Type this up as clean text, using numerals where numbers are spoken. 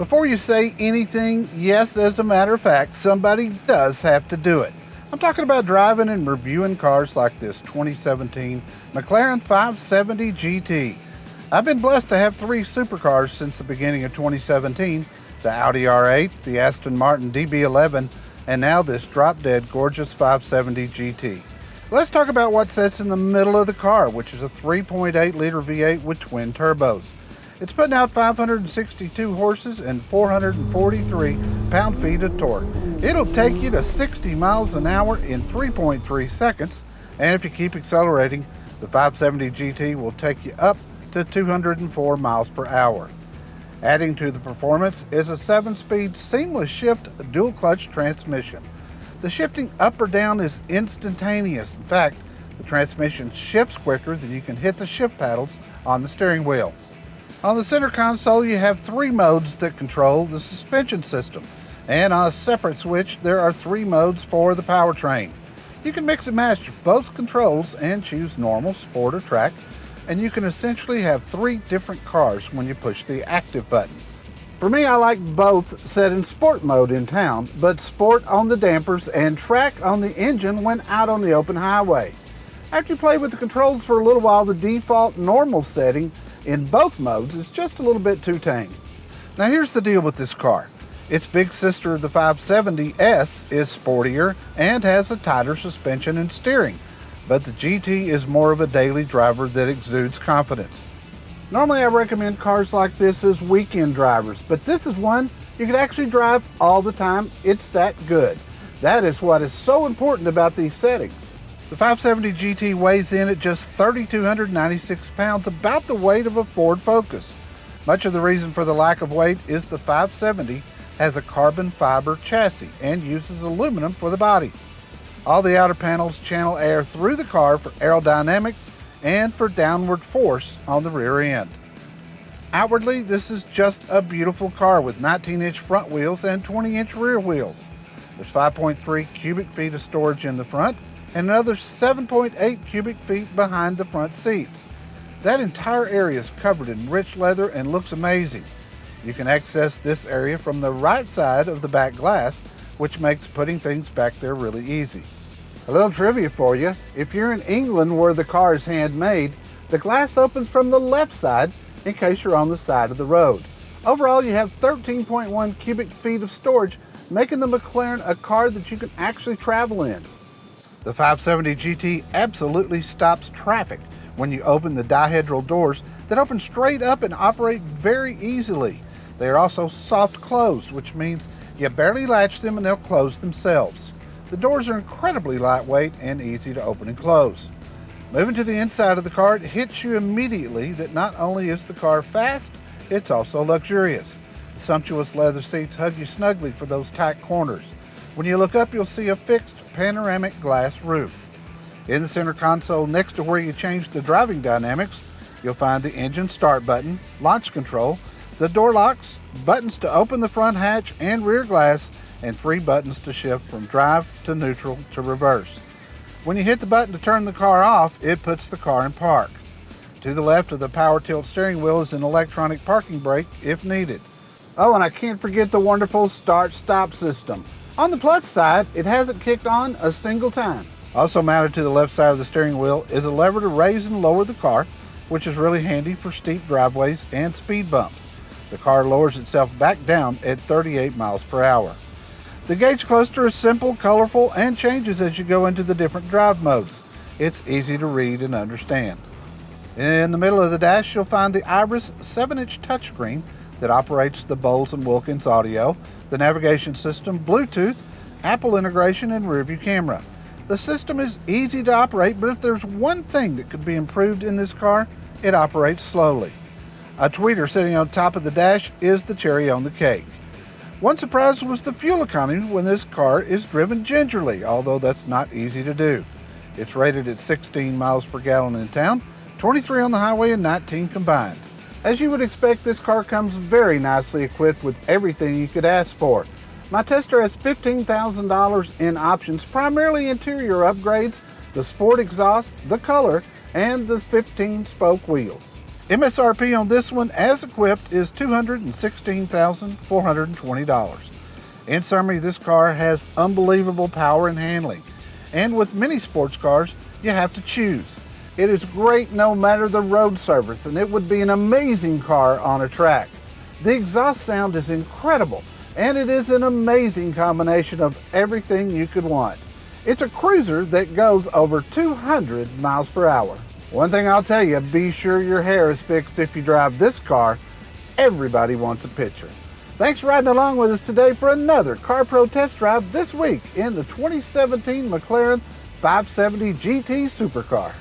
Before you say anything, yes, as a matter of fact, somebody does have to do it. I'm talking about driving and reviewing cars like this 2017 McLaren 570 GT. I've been blessed to have three supercars since the beginning of 2017, the Audi R8, the Aston Martin DB11, and now this drop-dead gorgeous 570 GT. Let's talk about what sits in the middle of the car, which is a 3.8-liter V8 with twin turbos. It's putting out 562 horses and 443 pound-feet of torque. It'll take you to 60 miles an hour in 3.3 seconds, and if you keep accelerating, the 570 GT will take you up to 204 miles per hour. Adding to the performance is a 7-speed seamless shift dual-clutch transmission. The shifting up or down is instantaneous. In fact, the transmission shifts quicker than you can hit the shift paddles on the steering wheel. On the center console, you have three modes that control the suspension system, and on a separate switch, there are three modes for the powertrain. You can mix and match both controls and choose normal, sport, or track, and you can essentially have three different cars when you push the active button. For me, I like both set in sport mode in town, but sport on the dampers and track on the engine when out on the open highway. After you play with the controls for a little while, the default normal setting in both modes is just a little bit too tame. Now here's the deal with this car. Its big sister, the 570S, is sportier and has a tighter suspension and steering, but the GT is more of a daily driver that exudes confidence. Normally I recommend cars like this as weekend drivers, but this is one you can actually drive all the time. It's that good. That is what is so important about these settings. The 570 GT weighs in at just 3,296 pounds, about the weight of a Ford Focus. Much of the reason for the lack of weight is the 570 has a carbon fiber chassis and uses aluminum for the body. All the outer panels channel air through the car for aerodynamics and for downward force on the rear end. Outwardly, this is just a beautiful car with 19-inch front wheels and 20-inch rear wheels. There's 5.3 cubic feet of storage in the front and another 7.8 cubic feet behind the front seats. That entire area is covered in rich leather and looks amazing. You can access this area from the right side of the back glass, which makes putting things back there really easy. A little trivia for you, if you're in England where the car is handmade, the glass opens from the left side in case you're on the side of the road. Overall, you have 13.1 cubic feet of storage, making the McLaren a car that you can actually travel in. The 570 GT absolutely stops traffic when you open the dihedral doors that open straight up and operate very easily. They are also soft close, which means you barely latch them and they'll close themselves. The doors are incredibly lightweight and easy to open and close. Moving to the inside of the car, it hits you immediately that not only is the car fast, it's also luxurious. The sumptuous leather seats hug you snugly for those tight corners. When you look up, you'll see a fixed panoramic glass roof. In the center console, next to where you change the driving dynamics, you'll find the engine start button, launch control, the door locks, buttons to open the front hatch and rear glass, and three buttons to shift from drive to neutral to reverse. When you hit the button to turn the car off, it puts the car in park. To the left of the power tilt steering wheel is an electronic parking brake if needed. Oh, and I can't forget the wonderful start-stop system. On the plus side, it hasn't kicked on a single time. Also mounted to the left side of the steering wheel is a lever to raise and lower the car, which is really handy for steep driveways and speed bumps. The car lowers itself back down at 38 miles per hour. The gauge cluster is simple, colorful, and changes as you go into the different drive modes. It's easy to read and understand. In the middle of the dash, you'll find the Iris 7-inch touchscreen that operates the Bowles & Wilkins audio, the navigation system, Bluetooth, Apple integration, and rear view camera. The system is easy to operate, but if there's one thing that could be improved in this car, it operates slowly. A tweeter sitting on top of the dash is the cherry on the cake. One surprise was the fuel economy when this car is driven gingerly, although that's not easy to do. It's rated at 16 miles per gallon in town, 23 on the highway, and 19 combined. As you would expect, this car comes very nicely equipped with everything you could ask for. My tester has $15,000 in options, primarily interior upgrades, the sport exhaust, the color, and the 15-spoke wheels. MSRP on this one, as equipped, is $216,420. In summary, this car has unbelievable power and handling. And with many sports cars, you have to choose. It is great no matter the road surface, and it would be an amazing car on a track. The exhaust sound is incredible, and it is an amazing combination of everything you could want. It's a cruiser that goes over 200 miles per hour. One thing I'll tell you, be sure your hair is fixed if you drive this car. Everybody wants a picture. Thanks for riding along with us today for another Car Pro test drive this week in the 2017 McLaren 570 GT Supercar.